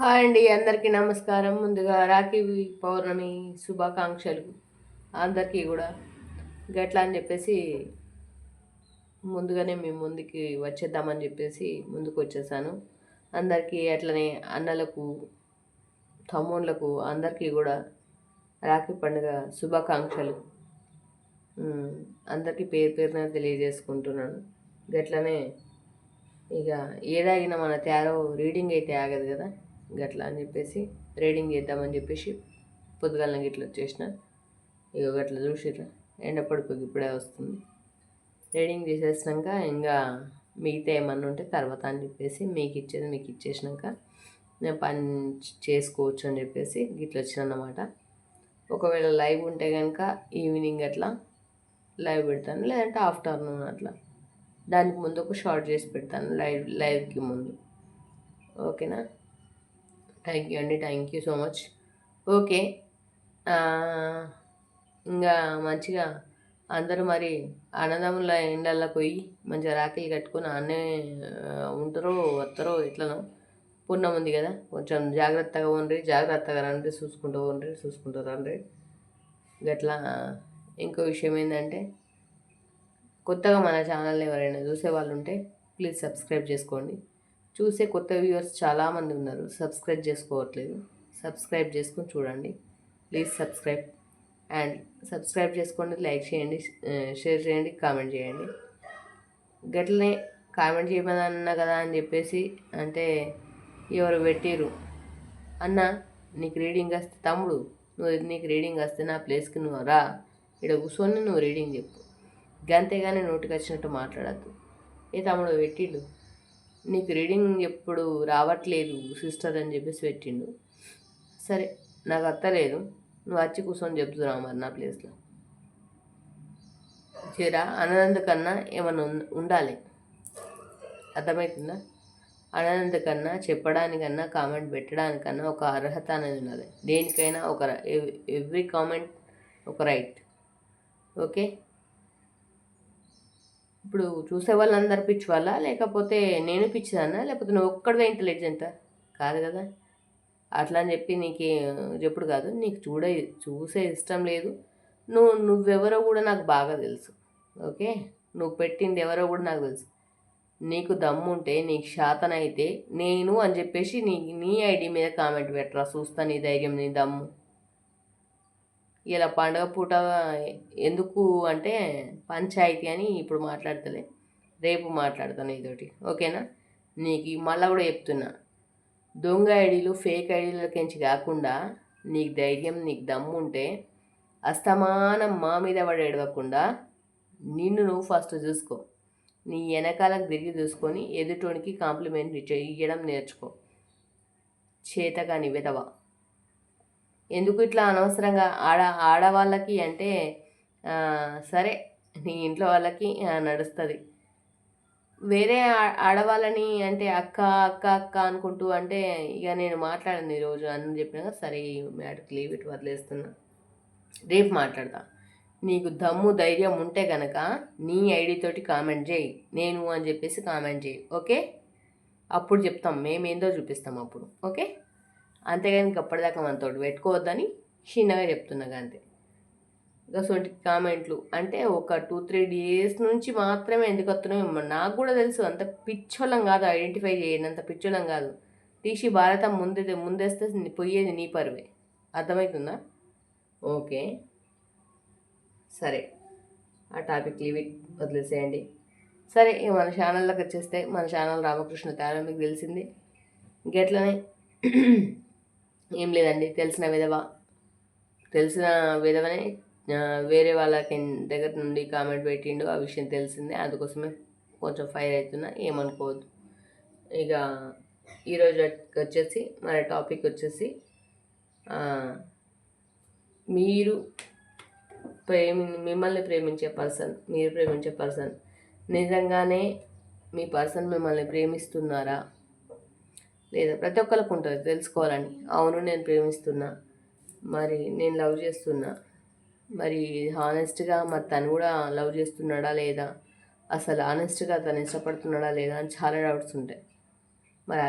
Hi అండి, అందరికీ నమస్కారం. ముందుగా రాఖీ పౌర్ణమి శుభాకాంక్షలు అందరికీ కూడా. గట్లా అని చెప్పేసి ముందుగానే మీ ముందుకి వచ్చేద్దామని చెప్పేసి ముందుకు వచ్చేసాను. అందరికీ అట్లనే అన్నలకు, తమ్ముళ్ళకు అందరికీ కూడా రాఖీ పండుగ శుభాకాంక్షలు అందరికీ పేరు పేరున తెలియజేసుకుంటున్నాను. గట్లనే ఇక ఏదాగిన మన తేరో రీడింగ్ అయితే ఆగదు కదా, గట్లా అని చెప్పేసి రీడింగ్ చేద్దామని చెప్పేసి పొద్దుగాలన గిట్ల వచ్చేసిన. ఇక గట్లా చూసిర్రా, ఎండ పడుకోకి ఇప్పుడే వస్తుంది. రీడింగ్ చేసేసినాక ఇంకా మిగతా ఏమన్నా ఉంటే తర్వాత అని చెప్పేసి మీకు ఇచ్చేది మీకు ఇచ్చేసినాక నేను పని చేసుకోవచ్చు అని చెప్పేసి గిట్ల వచ్చిన అన్నమాట. ఒకవేళ లైవ్ ఉంటే కనుక ఈవినింగ్ అట్లా లైవ్ పెడతాను, లేదంటే ఆఫ్టర్నూన్ అట్లా దానికి ముందు ఒక షార్ట్ చేసి పెడతాను లైవ్కి ముందు. ఓకేనా? థ్యాంక్ యూ అండి, thank you so much. Okay, ఇంకా మంచిగా అందరూ మరి అన్నదమ్ముల ఎండల్లో పోయి మంచిగా రాఖీలు కట్టుకొని అన్నే ఉంటారో వస్తారో ఎట్లనో. పుణ్యం ఉంది కదా, కొంచెం జాగ్రత్తగా ఉండి జాగ్రత్తగా రండి, చూసుకుంటూ రండి. గట్లా ఇంకో విషయం ఏంటంటే, కొత్తగా మన ఛానల్ని ఎవరైనా చూసే వాళ్ళు ఉంటే ప్లీజ్ సబ్స్క్రైబ్ చేసుకోండి. చూసే కొత్త వ్యూవర్స్ చాలామంది ఉన్నారు, సబ్స్క్రైబ్ చేసుకోవట్లేదు. సబ్స్క్రైబ్ చేసుకొని చూడండి ప్లీజ్. సబ్స్క్రైబ్ చేసుకోండి, లైక్ చేయండి, షేర్ చేయండి, కామెంట్ చేయండి. గట్లనే కామెంట్ చేయమని అన్నా కదా అని చెప్పేసి అంటే ఎవరు పెట్టిరు అన్న నీకు రీడింగ్ వస్తే, తమ్ముడు నీకు రీడింగ్ వస్తే నా ప్లేస్కి నువ్వు రా, ఇక్కడ కూర్చొని నువ్వు రీడింగ్ చెప్పు, గంతేగానే నోటికి వచ్చినట్టు మాట్లాడద్దు. ఏ తమ్ముడు పెట్టిండు నీకు రీడింగ్ ఎప్పుడు రావట్లేదు సిస్టర్ అని చెప్పేసి పెట్టిండు. సరే, నాకు అత్తలేదు, నువ్వు వచ్చి కూర్చొని చెప్తున్నావు మరి నా ప్లేస్లో. చేరా అన్నందుకన్నా ఏమన్నా ఉండాలి, అర్థమవుతుందా? అన్నందుకన్నా చెప్పడానికన్నా కామెంట్ పెట్టడానికన్నా ఒక అర్హత అనేది ఉండాలి. దేనికైనా ఒక ఎవ్రీ కామెంట్ ఒక రైట్. ఓకే, ఇప్పుడు చూసే వాళ్ళందరూ పిచ్చి వాళ్ళ, లేకపోతే నేను పిచ్చిదాన్నా, లేకపోతే నువ్వు ఒక్కడివే ఇంటెలిజెంటా? కాదు కదా. అట్లా అని చెప్పి నీకు చెప్పుడు కాదు, నీకు చూసే ఇష్టం లేదు. నువ్వెవరో కూడా నాకు బాగా తెలుసు. ఓకే, నువ్వు పెట్టింది ఎవరో కూడా నాకు తెలుసు. నీకు దమ్ముంటే, నీకు శాతనైతే నేను అని చెప్పేసి నీ ఐడి మీద కామెంట్ పెట్టరా, చూస్తా నీ ధైర్యం, నీ దమ్ము. ఇలా పండగ పూట ఎందుకు అంటే పంచాయతీ అని ఇప్పుడు మాట్లాడతలే, రేపు మాట్లాడతాను ఇదోటి. ఓకేనా? నీకు మళ్ళీ కూడా చెప్తున్నా, దొంగ ఐడీలు ఫేక్ ఐడీలకించి కాకుండా నీకు ధైర్యం, నీకు దమ్ము ఉంటే అస్తమానం మా మీద పడి ఏడవకుండా నిన్ను నువ్వు ఫస్ట్ చూసుకో. నీ వెనకాలకు తిరిగి చూసుకొని ఎదుటోనికి కాంప్లిమెంట్ ఇవ్వడం నేర్చుకో. చేతగాని విధవ. ఎందుకు ఇట్లా అనవసరంగా ఆడవాళ్ళకి అంటే సరే నీ ఇంట్లో వాళ్ళకి నడుస్తుంది, వేరే ఆడవాళ్ళని అంటే అక్క అక్క అక్క అనుకుంటూ అంటే ఇక నేను మాట్లాడింది ఈరోజు అని చెప్పినాక సరే మ్యాటర్కి లీవ్ ఇట్, వదిలేస్తున్నా, రేపు మాట్లాడతా. నీకు దమ్ము ధైర్యం ఉంటే కనుక నీ ఐడితోటి కామెంట్ చేయి, నేను అని చెప్పేసి కామెంట్ చేయి. ఓకే, అప్పుడు చెప్తాం మేమేందో చూపిస్తాం అప్పుడు. ఓకే, అంతేగాని అప్పటిదాకా మనతో పెట్టుకోవద్దని చిన్నగా చెప్తున్నా. అంతే. గసోటి కామెంట్లు అంటే ఒక 2-3 డేస్ నుంచి మాత్రమే ఎందుకు వస్తున్నాయో నాకు కూడా తెలుసు. అంత పిచ్చోళ్ళం కాదు, ఐడెంటిఫై చేయండి, అంత పిచ్చోళ్ళం కాదు. తీసి భారతం ముందేస్తే పోయేది నీ పరువే. అర్థమవుతుందా? ఓకే, సరే, ఆ టాపిక్ లీవ్ వదిలేసేయండి. సరే, మన ఛానల్లోకి వచ్చేస్తే మన ఛానల్ రామకృష్ణ తేరా మీకు తెలిసింది. ఇంకెట్లనే ఏం లేదండి, తెలిసిన విధవనే వేరే వాళ్ళకి దగ్గర నుండి కామెంట్ పెట్టిండు, ఆ విషయం తెలిసిందే, అందుకోసమే కొంచెం ఫైర్ అవుతున్నా, ఏమనుకోవద్దు. ఇక ఈరోజు వచ్చేసి మన టాపిక్ వచ్చేసి మిమ్మల్ని ప్రేమించే పర్సన్, మీరు ప్రేమించే పర్సన్ నిజంగానే మీ పర్సన్ మిమ్మల్ని ప్రేమిస్తున్నారా లేదా? ప్రతి ఒక్కరికి ఉంటుంది తెలుసుకోవాలని. అవును, నేను ప్రేమిస్తున్నా, మరి నేను లవ్ చేస్తున్నా, మరి హానెస్ట్గా మరి తను కూడా లవ్ చేస్తున్నాడా లేదా, అసలు హానెస్ట్గా తను ఇష్టపడుతున్నాడా లేదా అని చాలా డౌట్స్ ఉంటాయి. మరి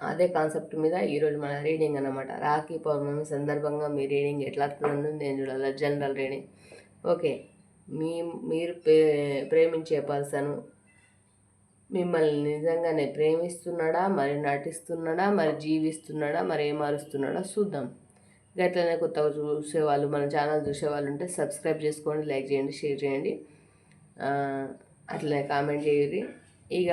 అదే కాన్సెప్ట్ మీద ఈరోజు మన రీడింగ్ అన్నమాట. రాఖీ పౌర్ణమి సందర్భంగా మీ రీడింగ్ ఎట్లా వస్తుందో నేను చూడాలి. General reading. ఓకే, మీరు ప్రేమించే పర్సను మిమ్మల్ని నిజంగానే ప్రేమిస్తున్నాడా, మరి నటిస్తున్నాడా, మరి జీవిస్తున్నాడా, మరి ఏమారుస్తున్నాడా చూద్దాం. గట్లనే కొత్తగా చూసేవాళ్ళు, మన ఛానల్ చూసేవాళ్ళు ఉంటే సబ్స్క్రైబ్ చేసుకోండి, లైక్ చేయండి, షేర్ చేయండి, అట్లనే కామెంట్ చేయండి. ఇక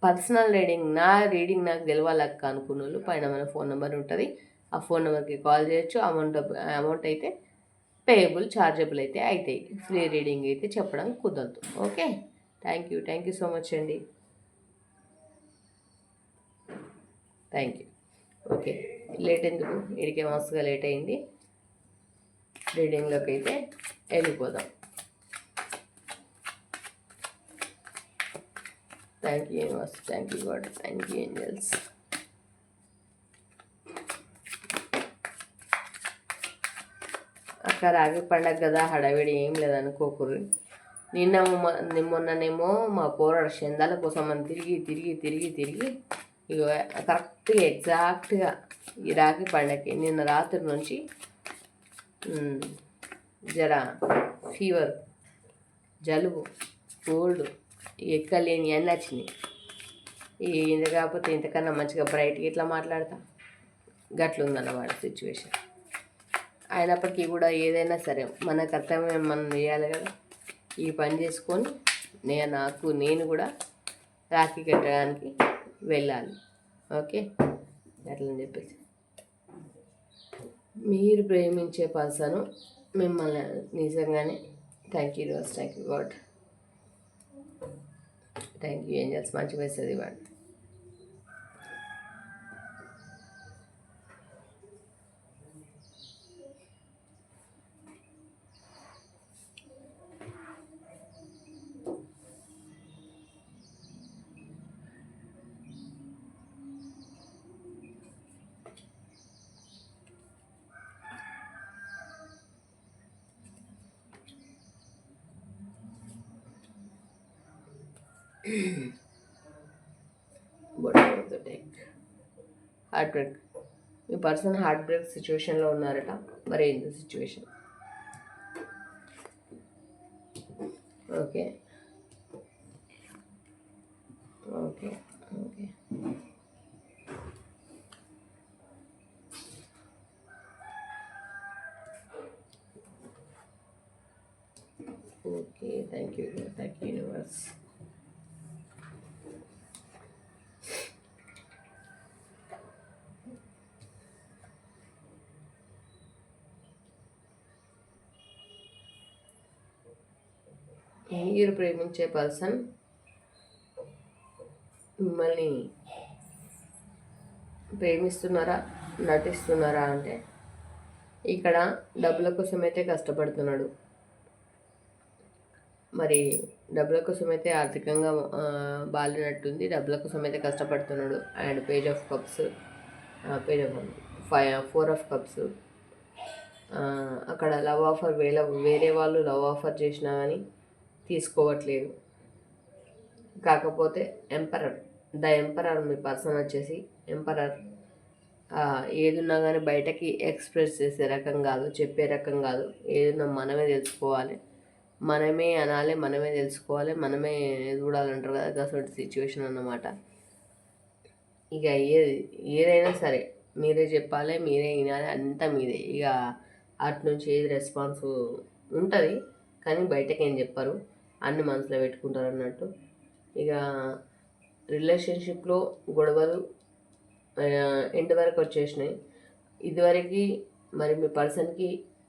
పర్సనల్ రీడింగ్ నాకు గెలవాలక్క అనుకున్న వాళ్ళు పైన మన ఫోన్ నెంబర్ ఉంటుంది. ఆ ఫోన్ నెంబర్కి కాల్ చేయొచ్చు. అమౌంట్ అయితే పేయబుల్, ఛార్జబుల్ అయితే అవుతాయి. ఫ్రీ రీడింగ్ అయితే చెప్పడం కుదరదు. Okay, thank you so much అండి. Thank you. ఓకే, లేట్ ఎందుకు, ఇడికే మస్తుగా లేట్ అయింది. రీడింగ్లోకి అయితే వెళ్ళిపోదాం. Thank you universe, thank you God, thank you angels. అక్క రాగి పండగ కదా, హడావిడి ఏం లేదనుకోకూరు. మొన్ననేమో మా పోరాడు చందాల కోసం అని తిరిగి ఇక కరెక్ట్గా ఎగ్జాక్ట్గా ఈ రాఖీ పండగకి నిన్న రాత్రి నుంచి జర ఫీవర్, జలుబు, కోల్డ్ ఎక్కలేని అన్నీ వచ్చినాయి. ఇంత కాకపోతే ఇంతకన్నా మంచిగా బ్రైట్గా ఇట్లా మాట్లాడతా గట్లుందన్నమాట సిచ్యువేషన్. అయినప్పటికీ కూడా ఏదైనా సరే మన కర్తవ్యం మనం చేయాలి కదా. ఈ పని చేసుకొని నేను కూడా రాఖీ కట్టడానికి వెళ్ళాలి. ఓకే, అట్లని చెప్పేసి మీరు ప్రేమించే పర్సను మిమ్మల్ని నిజంగానే thank you universe, thank you God, thank you angels. మంచి మెసేజ్ ఇవ్వండి. Bottom of the deck, heart break. Me person heart break సిచ్యువేషన్లో ఉన్నారట. మరి ఏంటి situation? Okay okay okay okay, thank you universe. మీరు ప్రేమించే పర్సన్ మిమ్మల్ని ప్రేమిస్తున్నారా, నటిస్తున్నారా అంటే ఇక్కడ డబ్బుల కోసం అయితే కష్టపడుతున్నాడు. మరి డబ్బుల కోసం అయితే ఆర్థికంగా బాలినట్టుంది. డబ్బుల కోసం అయితే కష్టపడుతున్నాడు. And page of cups, page of 4 of cups. అక్కడ లవ్ ఆఫర్ వేరే వాళ్ళు లవ్ ఆఫర్ చేసినా కానీ తీసుకోవట్లేదు. కాకపోతే ద ఎంపరర్ మీ పర్సన్ వచ్చేసి ఎంపరర్. ఏదున్నా కానీ బయటకి ఎక్స్ప్రెస్ చేసే రకం కాదు, చెప్పే రకం కాదు. ఏదున్నా మనమే తెలుసుకోవాలి, మనమే అనాలి, మనమే తెలుసుకోవాలి, మనమే చూడాలంటారు కదా, అటువంటి సిచ్యువేషన్ అన్నమాట. ఇక ఏదైనా సరే మీరే చెప్పాలి, మీరే వినాలి, అంతా మీదే. ఇక అటు నుంచి ఏది రెస్పాన్స్ ఉంటుంది కానీ బయటకి ఏం చెప్పరు, అన్ని మనసులో పెట్టుకుంటారు అన్నట్టు. ఇక రిలేషన్షిప్లో గొడవలు ఎండ్ వరకు వచ్చేసినాయి. ఇదివరకు మరి మీ పర్సన్కి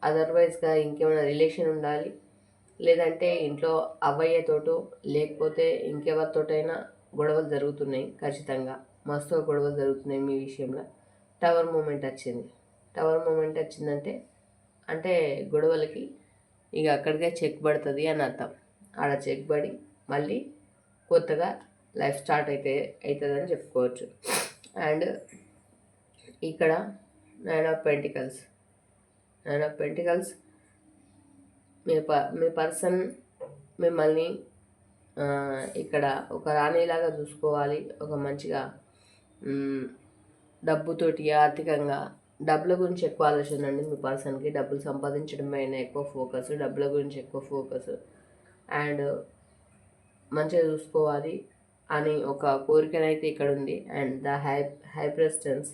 అదర్వైజ్గా ఇంకేమైనా రిలేషన్ ఉండాలి, లేదంటే ఇంట్లో అవ్వయ్యతోటో లేకపోతే ఇంకెవరితోటైనా గొడవలు జరుగుతున్నాయి. ఖచ్చితంగా మస్తుగా గొడవలు జరుగుతున్నాయి మీ విషయంలో. టవర్ మూమెంట్ వచ్చిందంటే అంటే గొడవలకి ఇక అక్కడికే చెక్ పడుతుంది అని అర్థం. ఆడ చెక్ పడి మళ్ళీ కొత్తగా లైఫ్ స్టార్ట్ అవుతుందని చెప్పుకోవచ్చు. అండ్ ఇక్కడ 9 ఆఫ్ పెంటికల్స్ మీ పర్సన్ మిమ్మల్ని ఇక్కడ ఒక రాణిలాగా చూసుకోవాలి, ఒక మంచిగా డబ్బుతోటి ఆర్థికంగా డబ్బుల గురించి ఎక్కువ ఆలోచన అండి. మీ పర్సన్కి డబ్బులు సంపాదించడం పైన ఎక్కువ ఫోకస్, డబ్బుల గురించి ఎక్కువ ఫోకస్, అండ్ మంచిగా చూసుకోవాలి అని ఒక కోరికనైతే ఇక్కడ ఉంది. అండ్ ద హై ప్రెసిడెన్స్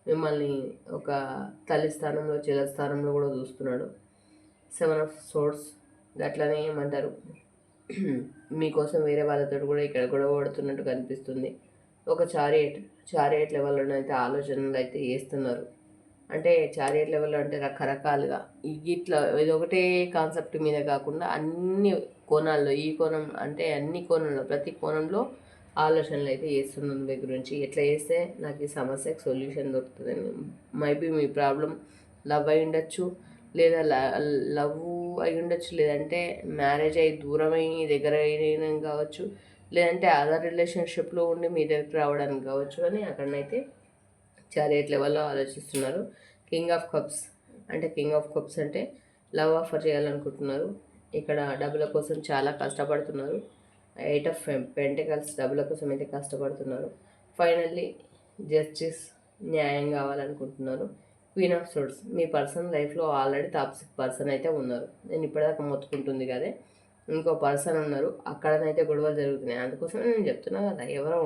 మిమ్మల్ని ఒక తల్లి స్థానంలో చెల్ల స్థానంలో కూడా చూస్తున్నాడు. 7 ఆఫ్ సోర్స్ అట్లనే ఏమంటారు, మీకోసం వేరే వాళ్ళతో కూడా ఇక్కడ గొడవ పడుతున్నట్టు కనిపిస్తుంది. ఒక చారియట్ లెవెల్లో అయితే ఆలోచనలు అయితే చేస్తున్నారు. అంటే చారియట్ లెవెల్లో అంటే రకరకాలుగా ఇట్లా ఇది ఒకటే కాన్సెప్ట్ మీద కాకుండా అన్ని కోణాల్లో, ఈ కోణం అంటే అన్ని కోణంలో, ప్రతి కోణంలో ఆలోచనలు అయితే చేస్తున్నాను మీ గురించి. ఎట్లా చేస్తే నాకు ఈ సమస్యకు సొల్యూషన్ దొరుకుతుందని. మైబీ మీ ప్రాబ్లం లవ్ అయి ఉండొచ్చు, లేదా లవ్ అయి ఉండొచ్చు, లేదంటే మ్యారేజ్ అయ్యి దూరమై దగ్గర అయిన కావచ్చు, లేదంటే అదర్ రిలేషన్షిప్లో ఉండి మీ దగ్గరికి రావడానికి కావచ్చు. అని అక్కడనైతే చారియట్ లెవెల్లో ఆలోచిస్తున్నారు. కింగ్ ఆఫ్ కప్స్ అంటే లవ్ ఆఫర్ చేయాలనుకుంటున్నారు. ఇక్కడ డబ్బుల కోసం చాలా కష్టపడుతున్నారు. 8 ఆఫ్ పెంటికల్స్ డబ్బుల కోసం అయితే కష్టపడుతున్నారు. ఫైనల్లీ జస్టిస్, న్యాయం కావాలనుకుంటున్నారు. క్వీన్ ఆఫ్ సోర్స్ మీ పర్సన్ లైఫ్లో ఆల్రెడీ టాక్సిక్ పర్సన్ అయితే ఉన్నారు. నేను ఇప్పటిదాకా మొత్తుకుంటుంది కదే, ఇంకో పర్సన్ ఉన్నారు, అక్కడనైతే గొడవలు జరుగుతున్నాయి. అందుకోసం నేను చెప్తున్నా కదా, ఎవరో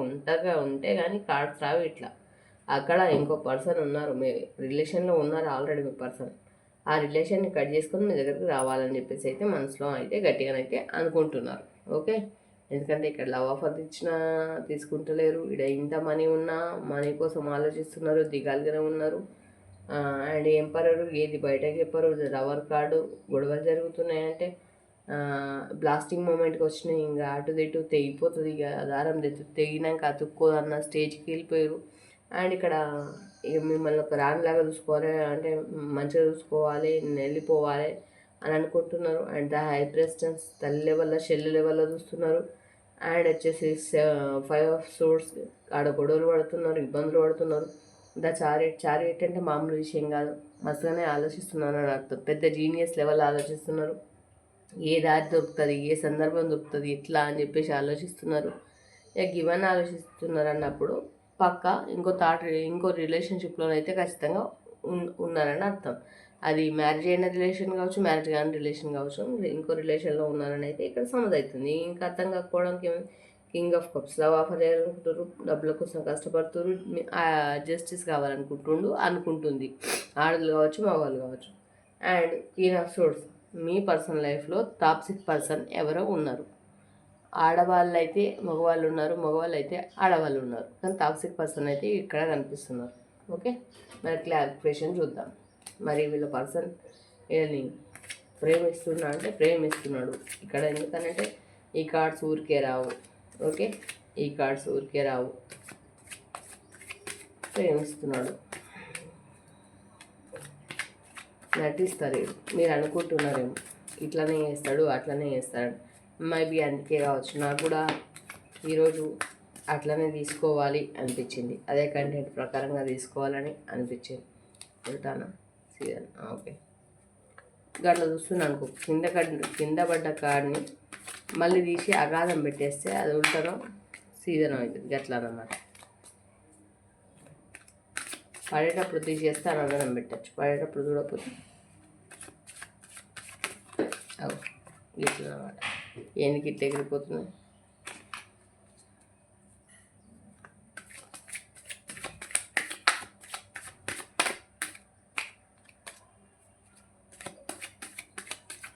ఉంటే కానీ కార్డ్స్ రావు ఇట్లా. అక్కడ ఇంకో పర్సన్ ఉన్నారు, మీ రిలేషన్లో ఉన్నారు ఆల్రెడీ మీ పర్సన్. ఆ రిలేషన్ని కట్ చేసుకొని మీ దగ్గరికి రావాలని చెప్పేసి అయితే మనసులో అయితే గట్టిగానైతే అనుకుంటున్నారు. ఓకే, ఎందుకంటే ఇక్కడ లవ్ ఆఫర్ తీసుకుంటలేరు. ఇక్కడ ఇంత మనీ ఉన్నా మనీ కోసం ఆలోచిస్తున్నారు, దిగాలుగానే ఉన్నారు. అండ్ ఎంపరరు ఏది బయటకు చెప్పరు. రవర్ కార్డు గొడవలు జరుగుతున్నాయంటే బ్లాస్టింగ్ మూమెంట్కి వచ్చినాయి. ఇంకా అటు ఇటు తెగిపోతుంది. ఇక దారం తెగినాక అతుక్కోదన్న స్టేజ్కి వెళ్ళిపోయారు. అండ్ ఇక్కడ మిమ్మల్ని ఒక రానిలాగా చూసుకోవాలి, అంటే మంచిగా చూసుకోవాలి, వెళ్ళిపోవాలి అని అనుకుంటున్నారు. అండ్ ద హై ప్రెసిడెన్స్ తల్లి లెవెల్లో, చెల్లి లెవెల్లో చూస్తున్నారు. అండ్ వచ్చేసి 5 ఆఫ్ సోర్స్ ఆడ గొడవలు పడుతున్నారు, ఇబ్బందులు పడుతున్నారు. ద చారియట్ అంటే మామూలు విషయం కాదు, మస్తుగానే ఆలోచిస్తున్నారు అర్థం. పెద్ద జీనియస్ లెవెల్ ఆలోచిస్తున్నారు. ఏ దారి దొరుకుతుంది, ఏ సందర్భం దొరుకుతుంది, ఎట్లా అని చెప్పేసి ఆలోచిస్తున్నారు. ఇక ఇవన్నీ ఆలోచిస్తున్నారు అన్నప్పుడు పక్క ఇంకో రిలేషన్షిప్లో అయితే ఖచ్చితంగా ఉన్నారని అర్థం. అది మ్యారేజ్ అయిన రిలేషన్ కావచ్చు, మ్యారేజ్ కాని రిలేషన్ కావచ్చు, ఇంకో రిలేషన్లో ఉన్నారని అయితే ఇక్కడ సమజవుతుంది. ఇంకా అర్థం కాకపోవడానికి king of cups love offer చేయాలనుకుంటారు, డబ్బుల కోసం కష్టపడుతున్నారు, జస్టిస్ అనుకుంటుంది ఆడలు కావచ్చు, మగవాళ్ళు కావచ్చు. And queen of swords me personal లైఫ్లో టాక్సిక్ పర్సన్ ఎవరో ఉన్నారు. ఆడవాళ్ళు అయితే మగవాళ్ళు ఉన్నారు, మగవాళ్ళు అయితే ఆడవాళ్ళు ఉన్నారు, కానీ టాక్సిక్ పర్సన్ అయితే ఇక్కడ కనిపిస్తున్నారు. ఓకే, మరి క్లారిఫికేషన్ చూద్దాం. మరి వీళ్ళ పర్సన్ వీళ్ళని ప్రేమిస్తున్నాడు ఇక్కడ. ఎందుకనంటే ఈ కార్డ్స్ ఊరికే రావు. ఓకే, ఈ కార్డ్స్ ఊరికే రావు. ప్రేమిస్తున్నాడు, నటిస్తారు. మీరు అనుకుంటున్నారేమో ఇట్లనే చేస్తాడు, అట్లనే చేస్తాడు. మేబీ అందుకే కావచ్చు, నాకు కూడా ఈరోజు అట్లనే తీసుకోవాలి అనిపించింది. అదే కంటెంట్ ప్రకారంగా తీసుకోవాలని అనిపించింది. వెళ్తానా సీజన్. ఓకే, గట్ల చూస్తున్నాను అనుకో, కింద పడ్డ కార్డ్ని మళ్ళీ తీసి అగాధం పెట్టేస్తే అది ఉల్టనో సీజన్ అవుతుంది. గట్లా అన్నమాట. పడేటప్పుడు తీసేస్తే అగాధం పెట్టచ్చు, పడేటప్పుడు చూడకపోతే ఇట్లా అన్నమాట. ఎందుకు ఇట్లా ఎగిరిపోతున్నాయి?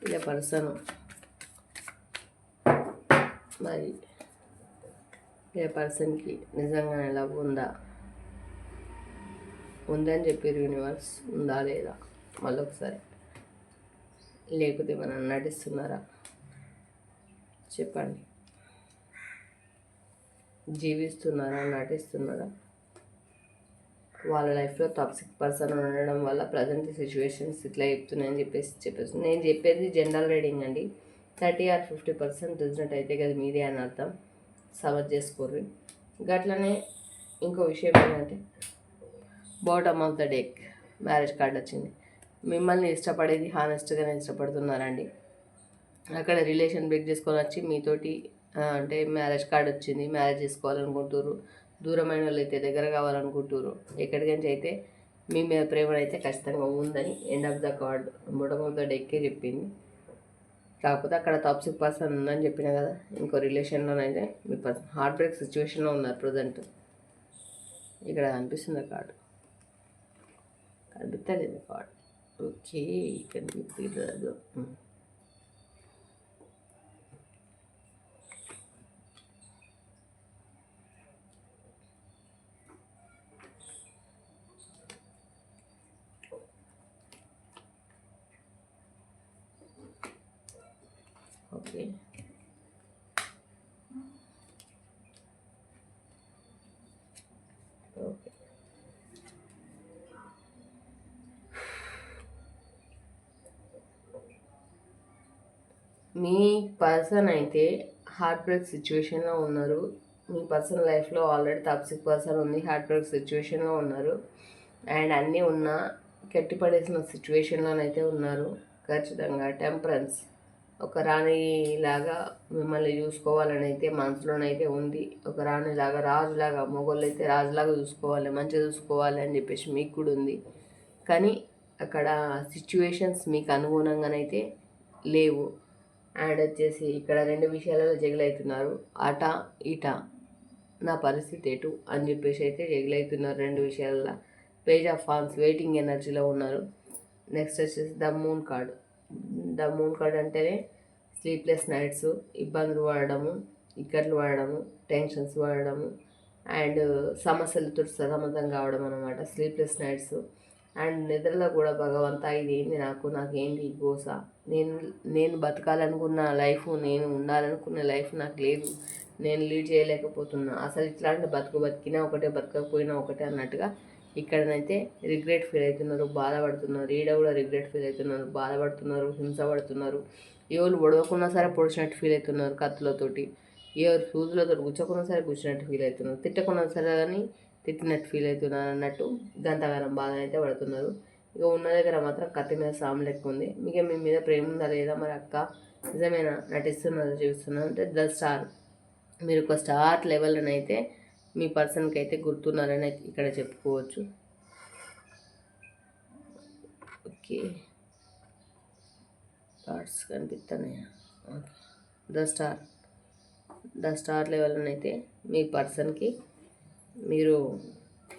ఇలా పర్సన్ మరి ఏ పర్సన్కి నిజంగానే లవ్ ఉందని చెప్పారు యూనివర్స్. ఉందా లేదా మళ్ళొకసారి, లేకపోతే మనం నటిస్తున్నారా చెప్పండి. జీవిస్తున్నారా, నటిస్తున్నారా? వాళ్ళ లైఫ్లో టాక్సిక్ పర్సన్ ఉండడం వల్ల ప్రజెంట్ సిచ్యువేషన్స్ ఇట్లా చెప్తున్నాయని చెప్పేసి నేను చెప్పేది జనరల్ రీడింగ్ అండి. 30 or 50% రిజల్ట్ అయితే కదా మీదే అని అర్థం. సమజ్ చేసుకోర్రి. గట్లనే ఇంకో విషయం ఏంటంటే bottom of the deck marriage card వచ్చింది. మిమ్మల్ని ఇష్టపడేది హానెస్ట్గానే ఇష్టపడుతున్నారండి. అక్కడ రిలేషన్ బ్రేక్ చేసుకొని వచ్చి మీతోటి అంటే మ్యారేజ్ కార్డ్ వచ్చింది, మ్యారేజ్ చేసుకోవాలనుకుంటున్నారు. దూరమైన వాళ్ళు అయితే దగ్గర కావాలనుకుంటారు. ఎక్కడికైనా అయితే మీ మీద ప్రేమ అయితే ఖచ్చితంగా ఉందని end of the card bottom of the డెక్కే చెప్పింది. కాకపోతే అక్కడ టాక్సిక్ పర్సన్ ఉందని చెప్పిన కదా, ఇంకో రిలేషన్లోనైతే మీ పర్సన్ హార్ట్ బ్రేక్ సిచ్యువేషన్లో ఉన్నారు ప్రజెంట్. ఇక్కడ కనిపిస్తుంది కార్డు, కనిపించలేదు కార్డు. ఓకే, కనిపించలేదు. Okay, okay. మీ పర్సన్ అయితే హార్ట్ బ్రేక్ సిచ్యువేషన్లో ఉన్నారు. మీ పర్సన్ లైఫ్లో ఆల్రెడీ టాక్సిక్ పర్సన్ ఉంది, హార్ట్ బ్రేక్ సిచ్యువేషన్లో ఉన్నారు. అండ్ అన్నీ ఉన్నా కట్టిపడేసిన సిచ్యువేషన్లోనైతే ఉన్నారు. ఖచ్చితంగా టెంపరెన్స్ ఒక రాణిలాగా మిమ్మల్ని చూసుకోవాలని అయితే మనసులోనైతే ఉంది. ఒక రాణిలాగా, రాజులాగా, మొగోళ్ళు అయితే రాజులాగా చూసుకోవాలి, మంచిగా చూసుకోవాలి అని చెప్పేసి మీకు కూడా ఉంది. కానీ అక్కడ సిచ్యువేషన్స్ మీకు అనుగుణంగానైతే లేవు. అండ్ వచ్చేసి ఇక్కడ 2 విషయాలలో జగిలవుతున్నారు. అట ఇట నా పరిస్థితి ఎటు అని చెప్పేసి అయితే జగిలవుతున్నారు 2 విషయాలలో. పేజ్ ఆఫ్ ఫాన్స్ వెయిటింగ్ ఎనర్జీలో ఉన్నారు. నెక్స్ట్ వచ్చేసి the moon card. The moon card అంటేనే స్లీప్లెస్ నైట్స్, ఇబ్బందులు పడడము, ఇక్కట్లు పడడము, టెన్షన్స్ పడడము, అండ్ సమస్యలతో సతమతం కావడం అనమాట. స్లీప్లెస్ నైట్స్ అండ్ నిద్రలో కూడా భగవంతా ఇది ఏంది, నాకేంటి గోస, నేను బతకాలనుకున్న లైఫ్, నేను ఉండాలనుకున్న లైఫ్ నాకు లేదు, నేను లీడ్ చేయలేకపోతున్నా, అసలు ఇట్లాంటి బతికినా ఒకటే, బతకకపోయినా ఒకటే అన్నట్టుగా ఇక్కడనైతే రిగ్రెట్ ఫీల్ అవుతున్నారు, బాధపడుతున్నారు. ఈడ కూడా రిగ్రెట్ ఫీల్ అవుతున్నారు, బాధపడుతున్నారు, హింసపడుతున్నారు. ఎవరు ఒడవకున్నా సరే పొడిచినట్టు ఫీల్ అవుతున్నారు కత్తులతోటి, ఎవరు సూదులతో గుచ్చకున్నా సరే గుచ్చినట్టు ఫీల్ అవుతున్నారు, తిట్టకున్నా సరే కానీ తిట్టినట్టు ఫీల్ అవుతున్నారు అన్నట్టు గంతగానం బాధ అయితే పడుతున్నారు. ఇక ఉన్న దగ్గర మాత్రం కత్తి మీద సాము లెక్క ఉంది. మీకు మీ మీద ప్రేమ ఉందా లేదా మరి అక్క, నిజమేనా, నటిస్తున్నదా చూస్తున్నా అంటే ద స్టార్, మీరు ఒక స్టార్ లెవెల్లోనైతే మీ పర్సన్కి అయితే గుర్తున్నారని ఇక్కడ చెప్పుకోవచ్చు. ఓకే, థాట్స్ కనిపిస్తున్నాయి. ఓకే, ద స్టార్ లెవెల్లోనైతే మీ పర్సన్కి మీరు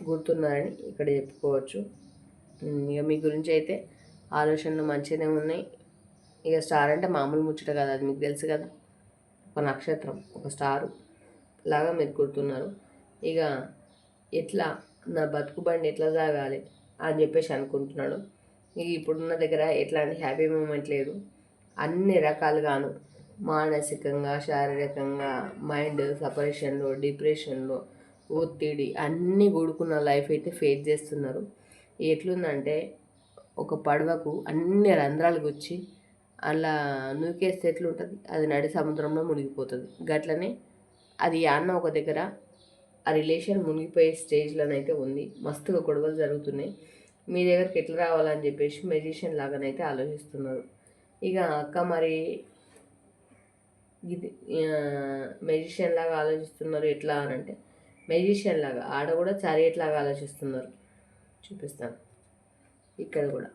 గుర్తున్నారని ఇక్కడ చెప్పుకోవచ్చు. ఇక మీ గురించి అయితే ఆలోచనలు మంచిగానే ఉన్నాయి. ఇక స్టార్ అంటే మామూలు ముచ్చట కదా, అది మీకు తెలుసు కదా, ఒక నక్షత్రం, ఒక స్టారు లాగా మీరు గుర్తున్నారు. ఇక ఎట్లా నా బతుకు బండి ఎట్లా సాగాలి అని చెప్పేసి అనుకుంటున్నాడు. ఇక ఇప్పుడున్న దగ్గర ఎట్లాంటి హ్యాపీ మూమెంట్ లేదు. అన్ని రకాలుగాను మానసికంగా, శారీరకంగా, మైండ్ సపరేషన్లో, డిప్రెషన్లో, ఒత్తిడి అన్నీ కూడుకున్న లైఫ్ అయితే ఫేస్ చేస్తున్నారు. ఎట్లుందంటే ఒక పడవకు అన్ని రంధ్రాలు గుచ్చి అలా నూకేస్తే ఎట్లుంటుంది, అది నడి సముద్రంలో మునిగిపోతుంది. గట్లనే అది అన్న ఒక దగ్గర ఆ రిలేషన్ మునిగిపోయే స్టేజ్లోనైతే ఉంది. మస్తుగా గొడవలు జరుగుతున్నాయి. మీ దగ్గరికి ఎట్లా రావాలని చెప్పేసి మెజిషియన్ లాగానైతే ఆలోచిస్తున్నారు. ఇక అక్క మరి ఇది మెజిషియన్ లాగా ఆలోచిస్తున్నారు. ఎట్లా అని అంటే మెజిషియన్ లాగా ఆడ కూడా చారియట్ లాగా ఆలోచిస్తున్నారు. చూపిస్తాను, ఇక్కడ కూడా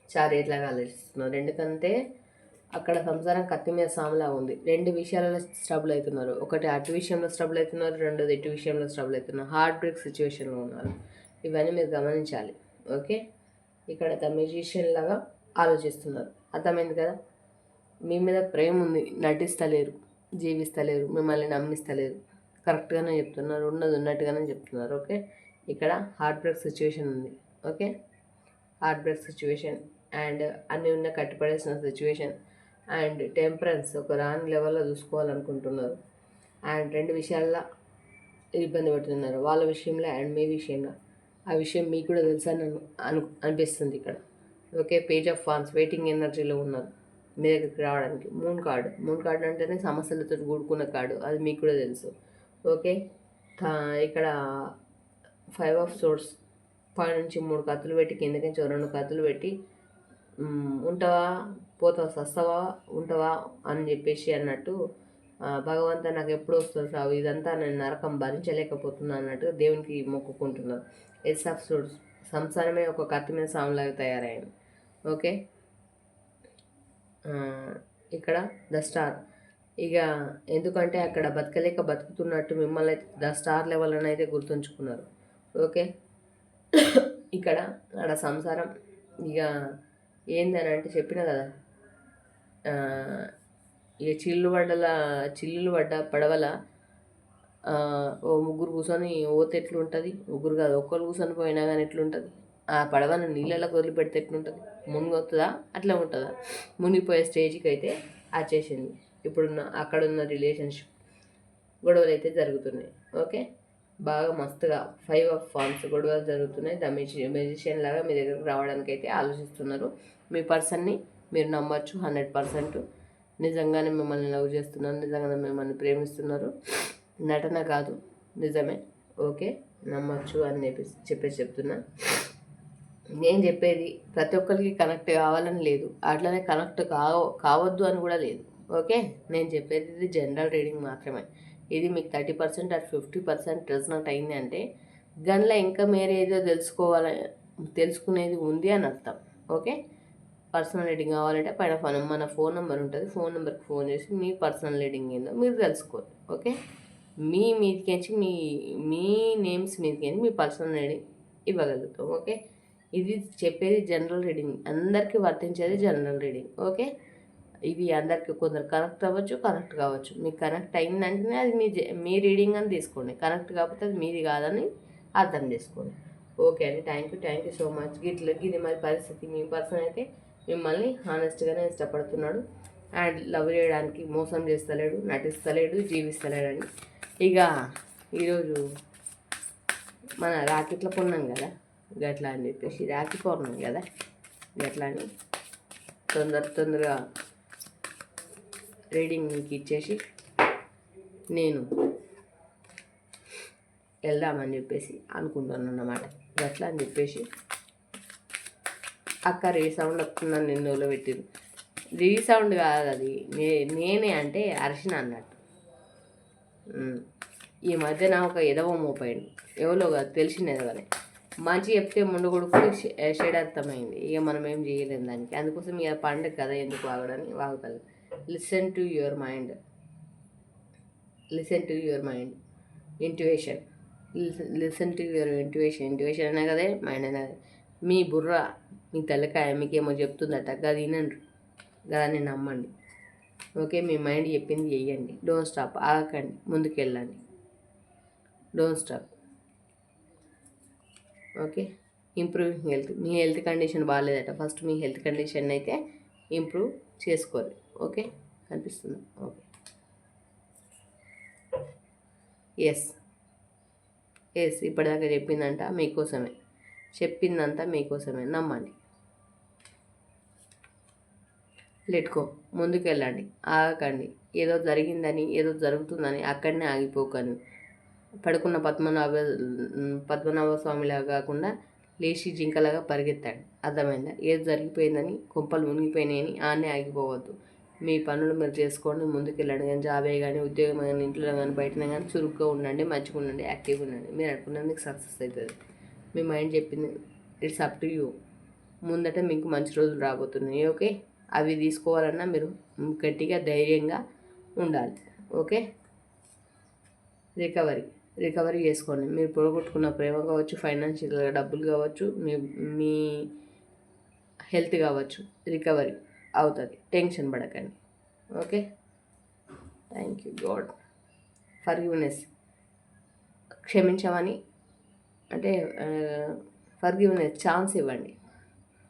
చారియట్ లాగా ఆలోచిస్తున్నారు. ఎందుకంటే అక్కడ సంసారం కత్తి మీద సాములా ఉంది. 2 విషయాలలో స్ట్రబుల్ అవుతున్నారు. ఒకటి అటు విషయంలో స్ట్రబుల్ అవుతున్నారు, రెండోది ఇటు విషయంలో స్ట్రబుల్ అవుతున్నారు. హార్ట్ బ్రేక్ సిచ్యువేషన్లో ఉన్నారు. ఇవన్నీ మీరు గమనించాలి. ఓకే, ఇక్కడ ద మ్యూజిషియన్ లాగా ఆలోచిస్తున్నారు. అర్థమైంది కదా. మీ మీద ప్రేమ ఉంది, నటిస్తలేరు, జీవిస్తలేరు, మిమ్మల్ని నమ్మిస్తలేరు. కరెక్ట్గానే చెప్తున్నారు, ఉన్నది ఉన్నట్టుగానే చెప్తున్నారు. ఓకే, ఇక్కడ హార్ట్ బ్రేక్ సిచ్యువేషన్ ఉంది. Okay, heart break situation and అన్నీ ఉన్న కట్టిపడేసిన సిచ్యువేషన్ అండ్ టెంపరెన్స్ ఒక రాని లెవెల్లో చూసుకోవాలనుకుంటున్నారు. అండ్ 2 విషయాల్లో ఇబ్బంది పడుతున్నారు, వాళ్ళ విషయంలో అండ్ మీ విషయంలో. ఆ విషయం మీకు కూడా తెలుసా అనిపిస్తుంది ఇక్కడ. Okay, page of fans waiting ఎనర్జీలో ఉన్నారు మీ దగ్గరికి రావడానికి. మూన్ కార్డ్ అంటేనే సమస్యలతో కూడుకున్న కార్డు, అది మీకు కూడా తెలుసు. ఓకే, ఇక్కడ 5 ఆఫ్ సోర్స్ పై నుంచి 3 కత్తులు పెట్టి, కిందకి నుంచి 2 కత్తులు పెట్టి, ఉంటావా పోతావా, సస్తావా ఉంటావా అని చెప్పేసి అన్నట్టు భగవంతా నాకు ఎప్పుడు వస్తుంది సావు, ఇదంతా నేను నరకం భరించలేకపోతున్నా అన్నట్టుగా దేవునికి మొక్కుకుంటున్నారు. ఎస్ ఆఫ్ సూట్స్, సంసారమే ఒక కత్తి మీద సాములాగా తయారైంది. ఓకే, ఇక్కడ ద స్టార్. ఇక ఎందుకంటే అక్కడ బతకలేక బతుకుతున్నట్టు మిమ్మల్ని అయితే ద స్టార్ లెవెల్ అని అయితే గుర్తుంచుకున్నారు. ఓకే, ఇక్కడ ఆడ సంసారం ఇక ఏందని అంటే చెప్పిన కదా, ఇక చిల్లులు పడ్డ పడవల ఓ ముగ్గురు కూర్చొని పోతే ఎట్లుంటుంది, ముగ్గురు కాదు ఒక్కరు కూర్చొని పోయినా కానీ ఎట్లుంటుంది, ఆ పడవను నీళ్ళలోకి వదిలిపెడితే ఎట్లుంటుంది, మునిగొస్తుందా అట్లా ఉంటుందా, మునిగిపోయే స్టేజ్కి అయితే వచ్చేసింది. ఇప్పుడున్న అక్కడున్న రిలేషన్షిప్ గొడవలు అయితే జరుగుతున్నాయి. ఓకే, బాగా మస్తుగా 5 ఆఫ్ వాండ్స్ గొడవలు జరుగుతున్నాయి. ద మెజిషియన్ లాగా మీ దగ్గరకు రావడానికి అయితే ఆలోచిస్తున్నారు. మీ పర్సన్ని మీరు నమ్మచ్చు 100%. నిజంగానే మిమ్మల్ని లవ్ చేస్తున్నారు, నిజంగానే మిమ్మల్ని ప్రేమిస్తున్నారు, నటన కాదు నిజమే. ఓకే, నమ్మచ్చు అని చెప్పేసి చెప్తున్నా. నేను చెప్పేది ప్రతి ఒక్కరికి కనెక్ట్ కావాలని లేదు, అట్లనే కనెక్ట్ కావద్దు అని కూడా లేదు. ఓకే, నేను చెప్పేది ఇది జనరల్ రీడింగ్ మాత్రమే. ఇది మీకు 30% ఆర్ 50% రెజొనేట్ అయింది అంటే గన్లో ఇంకా మీరేదో తెలుసుకునేది ఉంది అని అర్థం. ఓకే, పర్సనల్ రీడింగ్ కావాలంటే పైన మన ఫోన్ నెంబర్ ఉంటుంది, ఫోన్ నెంబర్కి ఫోన్ చేసి మీ పర్సనల్ రీడింగ్ ఏందో మీరు తెలుసుకోవాలి. ఓకే, మీదికించి మీ నేమ్స్ మీదికి మీ పర్సనల్ రీడింగ్ ఇవ్వగలుగుతాం. ఓకే, ఇది చెప్పేది జనరల్ రీడింగ్, అందరికీ వర్తించేది జనరల్ రీడింగ్. ఓకే, ఇది అందరికీ కొందరు కనెక్ట్ అవ్వచ్చు, కనెక్ట్ కావచ్చు. మీకు కనెక్ట్ అయిందంటేనే అది మీ రీడింగ్ అని తీసుకోండి, కనెక్ట్ కాకపోతే అది మీది కాదని అర్థం చేసుకోండి. ఓకే అండి, థ్యాంక్ యూ సో మచ్. ఇది మరి పరిస్థితి. మీ పర్సన్ అయితే మిమ్మల్ని హానెస్ట్గానే ఇష్టపడుతున్నాడు అండ్ లవ్ చేయడానికి మోసం చేస్తలేడు, నటిస్తలేడు, జీవిస్తలేడండి. ఇక ఈరోజు మన రాకెట్ల పొన్నాం కదా గట్లా అని చెప్పేసి, రాఖీ పౌర్ణమి కదా గట్లా అని తొందరగా రీడింగ్ మీకు ఇచ్చేసి నేను వెళ్దామని చెప్పేసి అనుకుంటున్నాను అన్నమాట. గట్లా అని చెప్పేసి అక్క రీసౌండ్ వస్తుందని నిన్నులో పెట్టిరు. రీసౌండ్ కాదు అది, నేనే అంటే అర్షణ అన్నట్టు. ఈ మధ్యన ఒక ఎదవ మోపాడు, ఎవరో కాదు తెలిసిన ఎదవనే. మంచి చెప్తే ముందు కొడుకు షేడ్ అర్థమైంది. ఇక మనం ఏం చేయలేము దానికి. అందుకోసం ఇక పండుగ కదా ఎందుకు వాగడని వాగుతారు. Listen to your mind, intuition. Listen to your intuition అనే కదే మైండ్ అనేది. మీ బుర్ర, మీ తలకాయ మీకేమో చెప్తుందట, గది వినండి, గదాన్ని నమ్మండి. ఓకే, మీ మైండ్ చెప్పింది చెయ్యండి. డోంట్ స్టాప్, ఆగకండి, ముందుకెళ్ళండి. Don't stop. Okay, improving health. మీ హెల్త్ కండిషన్ బాగాలేదట, ఫస్ట్ మీ హెల్త్ కండిషన్ అయితే ఇంప్రూవ్ చేసుకోవాలి. ఓకే, కనిపిస్తుంది. ఓకే, ఎస్ ఇప్పటిదాకా చెప్పిందంతా మీకోసమే, నమ్మండి. లెట్కో, ముందుకెళ్ళండి, ఆగకండి. ఏదో జరిగిందని, ఏదో జరుగుతుందని అక్కడనే ఆగిపోకండి. పడుకున్న పద్మనాభ స్వామిలాగా కాకుండా లేచి జింకలాగా పరిగెత్తాడు. అర్థమైందా? ఏది జరిగిపోయిందని, కొంపలు మునిగిపోయినాయని ఆనే ఆగిపోవద్దు. మీ పనులు మీరు చేసుకోండి, ముందుకెళ్ళండి. కానీ జాబే కానీ, ఉద్యోగం కానీ, ఇంట్లో కానీ, బయటనే కానీ చురుగ్గా ఉండండి, మంచిగా ఉండండి, యాక్టివ్గా ఉండండి. మీరు అనుకున్నది మీకు సక్సెస్ అవుతుంది. మీ మైండ్ చెప్పింది, ఇట్స్ అప్ టు యూ. ముందట మీకు మంచి రోజులు రాబోతున్నాయి. ఓకే, అవి తీసుకోవాలన్నా మీరు గట్టిగా ధైర్యంగా ఉండాలి. ఓకే, రికవరీ చేసుకోండి. మీరు పోగొట్టుకున్న ప్రేమ కావచ్చు, ఫైనాన్షియల్గా డబ్బులు కావచ్చు, మీ హెల్త్ కావచ్చు, రికవరీ అవుతుంది. టెన్షన్ పడకండి. Okay, thank you God. Forgiveness, క్షమించమని అంటే ఫర్గివ్నెస్ ఛాన్స్ ఇవ్వండి.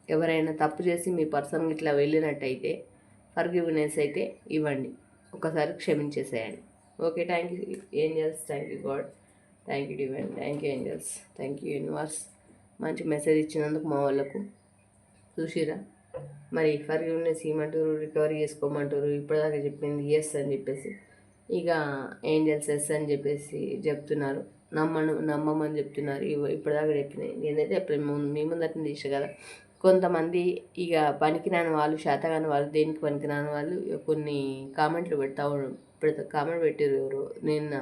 ఎవరైనా తప్పు చేసి మీ పర్సన్ ఇట్లా వెళ్ళినట్టయితే ఫర్గివ్నెస్ అయితే ఇవ్వండి, ఒకసారి క్షమించేసేయండి. Okay, thank you angels, thank you God, thank you divine, thank you angels, thank you universe. మంచి మెసేజ్ ఇచ్చినందుకు మా వాళ్ళకు. చూసిరా మరి, ఫర్గివ్నెస్ ఇవ్వమంటారు, రికవరీ చేసుకోమంటారు. ఇప్పటిదాకా చెప్పింది ఎస్ అని చెప్పేసి, ఇక ఏంజల్స్ ఎస్ అని చెప్పేసి చెప్తున్నారు. నమ్మమని చెప్తున్నారు. ఇప్పటిదాకా చెప్పినాయి నేనైతే మీ ముందట తీసా కదా, కొంతమంది ఇక పనికిరాని వాళ్ళు, శాతగాని వాళ్ళు, దేనికి పనికిరాని వాళ్ళు కొన్ని కామెంట్లు కామెంట్ పెట్టారు ఎవరు నిన్న,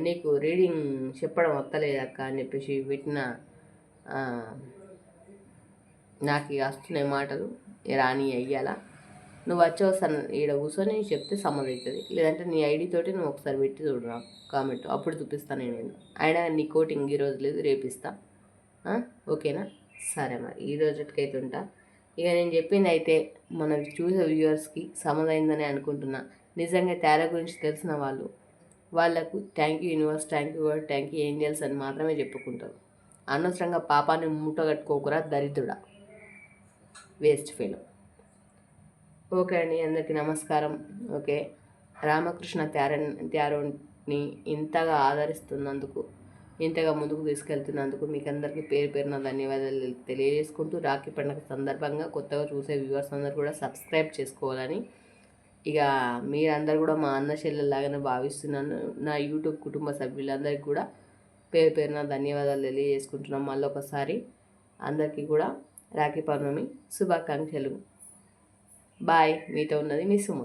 నీకు రీడింగ్ చెప్పడం వస్తలేదక్క అని చెప్పేసి పెట్టిన. నాకు ఇక వస్తున్నాయి మాటలు, రాని అయ్యాలా నువ్వు వచ్చేవస్తాను ఈడ కూర్చొని చెప్తే సమ్మతి అవుతుంది, లేదంటే నీ ఐడి తోటి నువ్వు ఒకసారి పెట్టి చూడు నాకు కామెంట్, అప్పుడు చూపిస్తాను నేను. అయినా నీ కోటింగ్ ఈరోజు లేదు, రేపిస్తా. ఓకేనా? సరే మరి ఈ రోజుకైతే ఉంటా. ఇక నేను చెప్పింది అయితే మనకి చూసే వ్యూవర్స్కి సమదైందని అనుకుంటున్నా. నిజంగా తేడా గురించి తెలిసిన వాళ్ళకు thank you universe, thank you God, thank you angels అని మాత్రమే చెప్పుకుంటారు. అనవసరంగా పాపాన్ని మూట కట్టుకోకురా దరిద్రుడా, వేస్ట్ ఫెలో. ఓకే అండి, అందరికీ నమస్కారం. ఓకే, రామకృష్ణ త్యారోని ఇంతగా ఆదరిస్తున్నందుకు, ఇంతగా ముందుకు తీసుకెళ్తున్నందుకు మీకు అందరికీ పేరు పేరున ధన్యవాదాలు తెలియజేసుకుంటూ, రాఖీ పండుగ సందర్భంగా కొత్తగా చూసే వ్యూవర్స్ అందరూ కూడా సబ్స్క్రైబ్ చేసుకోవాలని, ఇక మీరందరూ కూడా మా అన్న చెల్లెల్లాగానే భావిస్తున్నాను. నా యూట్యూబ్ కుటుంబ సభ్యులందరికీ కూడా పేరు పేరున ధన్యవాదాలు తెలియజేసుకుంటున్నాం. మళ్ళీ ఒకసారి అందరికీ కూడా రాఖీ పౌర్ణమి శుభాకాంక్షలు. బాయ్. మీతో ఉన్నది మీ సుమ.